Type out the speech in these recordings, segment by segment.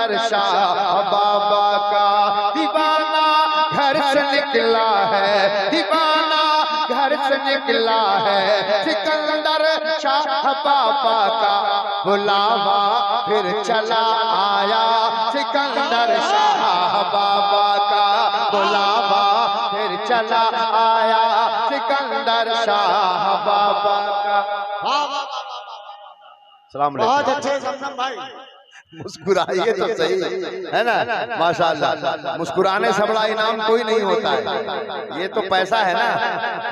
सिकंदर शाह बाबा का दीवाना घर से निकला है, दीवाना घर से निकला है। सिकंदर शाह बाबा का बुलावा फिर चला आया, सिकंदर शाह बाबा का बुलावा फिर चला आया, सिकंदर शाह बाबा का। सलाम अलैकुम। बहुत अच्छे समसम भाई, मुस्कुराइए तो सही है ना, माशाअल्लाह। मुस्कुराने से बड़ा इनाम कोई नहीं होता है। ये तो पैसा है ना,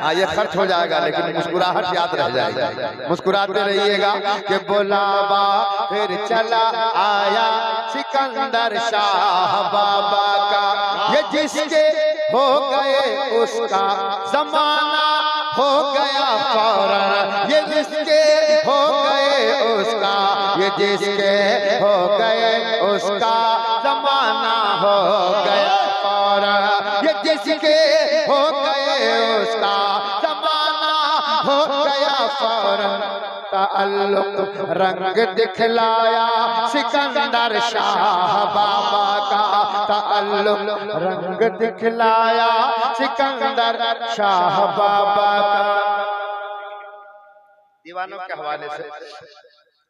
हाँ ये खर्च हो जाएगा, लेकिन मुस्कुराहट याद रह जाएगी। मुस्कुराते रहिएगा कि बुलावा फिर चला आया, सिकंदर शाह बाबा का। ये जिसके हो गए उसका जमाना हो गया फौरन, ये जिसके हो गए उसका, ये जिसके हो गए उसका जमाना हो गया फौरन, ये जिसके हो गए उसका जमाना हो गया फौरन। ताल्लुक रंग दिखलाया सिकंदर शाह बाबा का, ताल्लुक रंग दिखलाया सिकंदर शाह बाबा का। दीवानों के हवाले से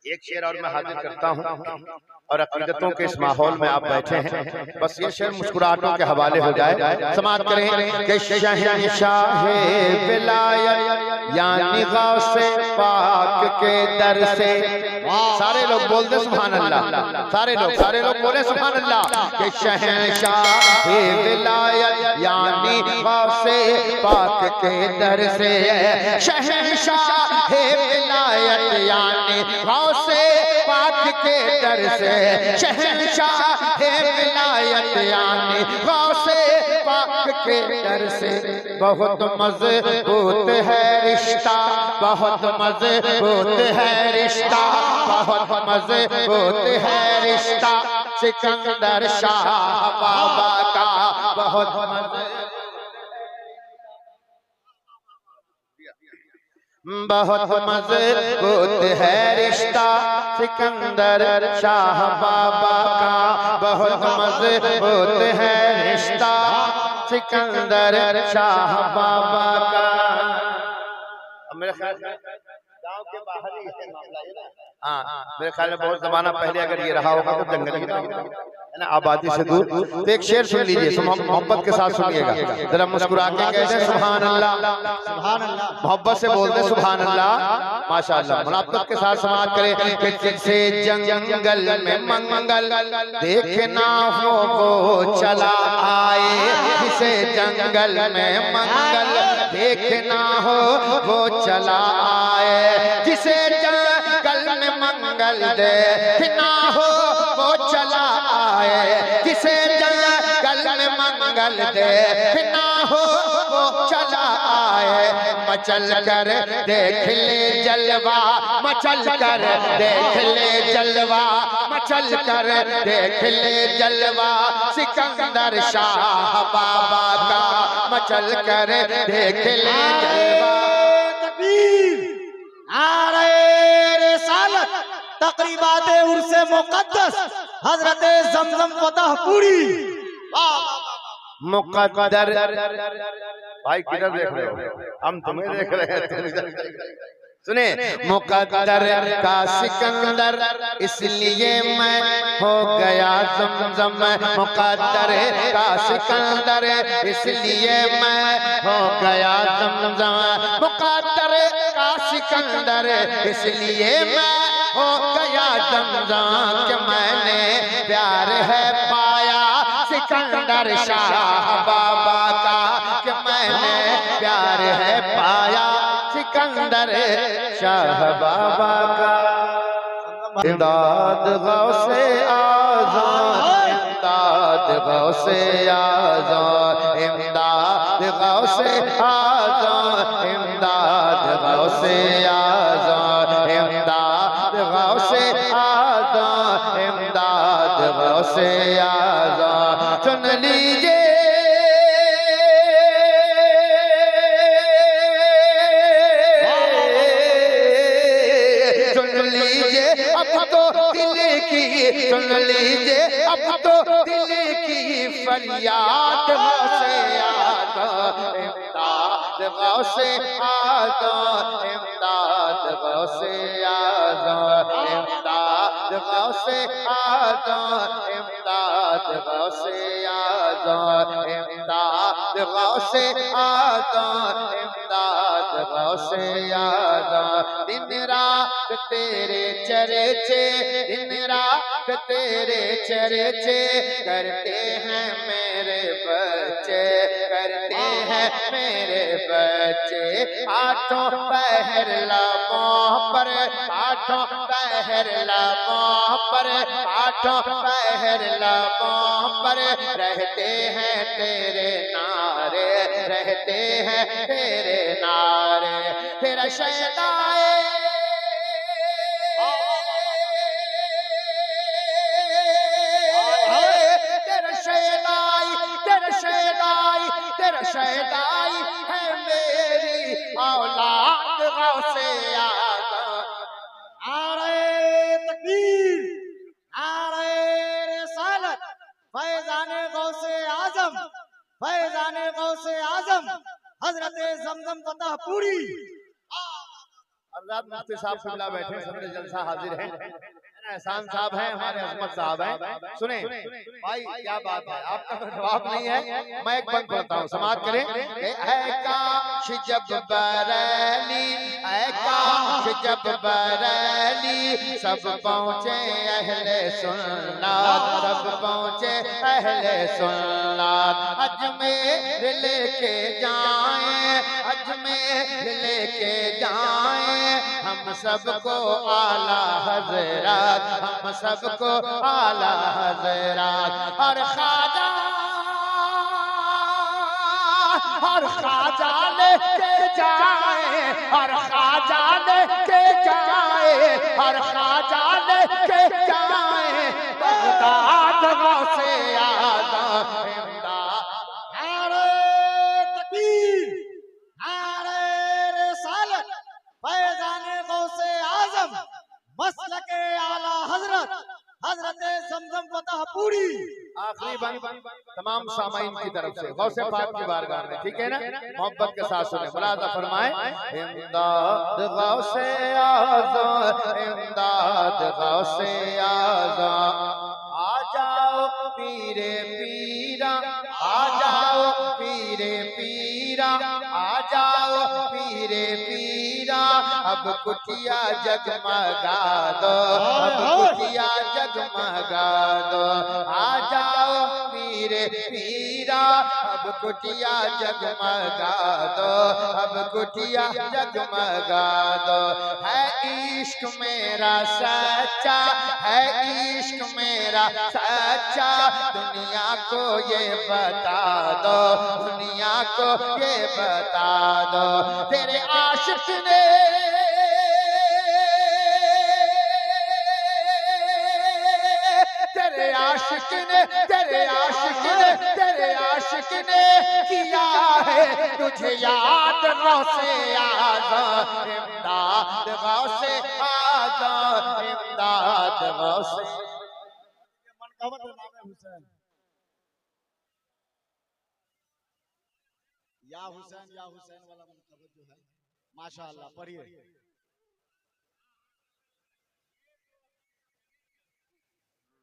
एक शेर और मैं हाजिर करता हूँ, और अकीदतों के इस माहौल में आप बैठे हैं, बस ये शेर मुस्कुराहटों के हवाले हो जाए। समाअत करें कि शहंशाह विलायत यानी गौसे पाक के दर से, सारे लोग बोल दे सुभान अल्लाह, सारे लोग बोले सुभान अल्लाह। कि शहंशाह विलायत यानी गौसे पाक के दर से, शहंशाह विलायत यानी गौसे पाक के दर से, शहंशाह विलायत यानी गौसे पाक के दर से। बहुत मजबूत है रिश्ता, बहुत मजबूत है रिश्ता, बहुत मजबूत है रिश्ता सिकंदर शाह बाबा का। बहुत बहुत मजबूत है रिश्ता सिकंदर शाह बाबा का, बहुत मजबूत है रिश्ता सिकंदर शाह बाबा का। मेरे ख्याल गांव के बाहर ही है मामला, हाँ मेरे ख्याल में बहुत जमाना पहले अगर ये रहा होगा तो जंगल है ना, आबादी से दूर। तो एक शेर सुन लीजिए, मोहब्बत के साथ सुनिएगा, जरा मुस्कुरा के कहते हैं सुभान अल्लाह, सुभान अल्लाह, मोहब्बत से बोलते सुभान अल्लाह, माशाअल्लाह। मुनाफत के साथ समाप्त करें कि जिसे जंगल में मंगल देखना हो वो चला आए, जिसे जंगल में मंगल देखना हो वो चला आए, जिसे जंगल में मंगल देखना हो वो चला आए, जिसे जंगल में मंगल देखना हो वो चला आए। मचल कर देख ले जलवा, मचल कर देख ले जलवा, मचल कर देख ले जलवा सिकंदर शाह बाबा का, मचल कर देख ले जलवा। तकरीबात उर्से मुक़द्दस हजरत जमजम फतहपुरी मुक़द्दर। भाई किधर देख रहे हो, हम तुम्हें देख रहे हैं। सुने, मुक़द्दर का सिकंदर इसलिए मैं हो गया जमजम, मुक़द्दर का सिकंदर इसलिए मैं हो गया जमजम, मुक़द्दर का सिकंदर इसलिए मैं हो गया जमजम। कि मैंने प्यार है पाया सिकंदर शाह बाबा का, कि मैंने प्यार है पाया सिकंदर शाह बाबा का। इमदाद गौसे आज़म, इमदाद गौसे आज़म, इमदाद गौसे आज़म, इमदाद गौसे आज़म, इमदाद गौसे आज़म, इमदाद गौसे आज़म। सुन लीजिए सुन सुन लीजिए अब तो दिल की फरियाद गौसे आज़म इमदाद गौसे आज़म इमदाद गौसे आज़म इमदाद गौसे आज़म इमदाद गौसे आज़म इमदाद गौसे आज़म इमदाद गौसे आज़म दिन रात तेरे चर्चे दिन रात तेरे चर्चे करते हैं मेरे बच्चे करते हैं मेरे बच्चे आठों पहर लबों पर आठों पहर लबों पर आठों पहर लबों पर रहते हैं तेरे नारे रहते हैं तेरे नारे तेरा शहदाए तेरा शहदाई है मेरी औलाद गौसे आज़म नारे तकबीर नारे रिसालत फैज़ाने गौसे आजम फैज़ाने गौसे आजम हजरत जमजम फतहपुरी। हज़रत मुफ्ती साहब किबला बैठे सबने जलसा हाजिर हैं एहसान साहब हैं हमारे अजमत साहब हैं सुने भाई क्या बात है आपका तो जवाब नहीं है मैं एक बंद पढ़ता हूँ समाप्त करें ऐ काश जब बरैली ऐ काश जब बरैली सब पहुँचे अहले सुन्नत सब पहुँचे अहले सुन्नत अजमेर लेके जाएं अजमेर लेके जाएं हम सबको आला हज़रत हम सबको आला हज़रत और ख्वाजा लेके जाए और ख्वाजा लेके जाए और ख्वाजा लेके जाए बगदाद गौसे आज़म इमदाद। नारे तकबीर नारे रिसालत फैज़ाने गौसे आजम मसलके आला हजरत हजरत जमजम फतहपुरी। आखिरी बंद तमाम सामाइन की तरफ से गौसे पाक की बारगाह में ठीक है ना मोहब्बत के साथ सुने मुलाजा फरमाए इमदाद गौसे आज़म इमदाद गौसे आज़म आ जाओ पीरे पीरा आ जाओ पीरे पीरा आ जाओ पीरे पीरा अब कुटिया जगमगा दो अब कुटिया जगमगा दो आ जाओ पीरे पीरा अब कुटिया जगमगा दो अब कुटिया जगमगा दो है इश्क मेरा सच्चा है इश्क मेरा सच्चा दुनिया को ये बता दो दुनिया को ये बता दो तेरे आशिक ने तेरे आशिक ने किया है तुझे याद गौसे आज़म इमदाद गौसे आज़म इमदाद गौसे मनकबत नाम हुसैन या हुसैन वाला मनकबत जो है माशाअल्लाह पढ़िए।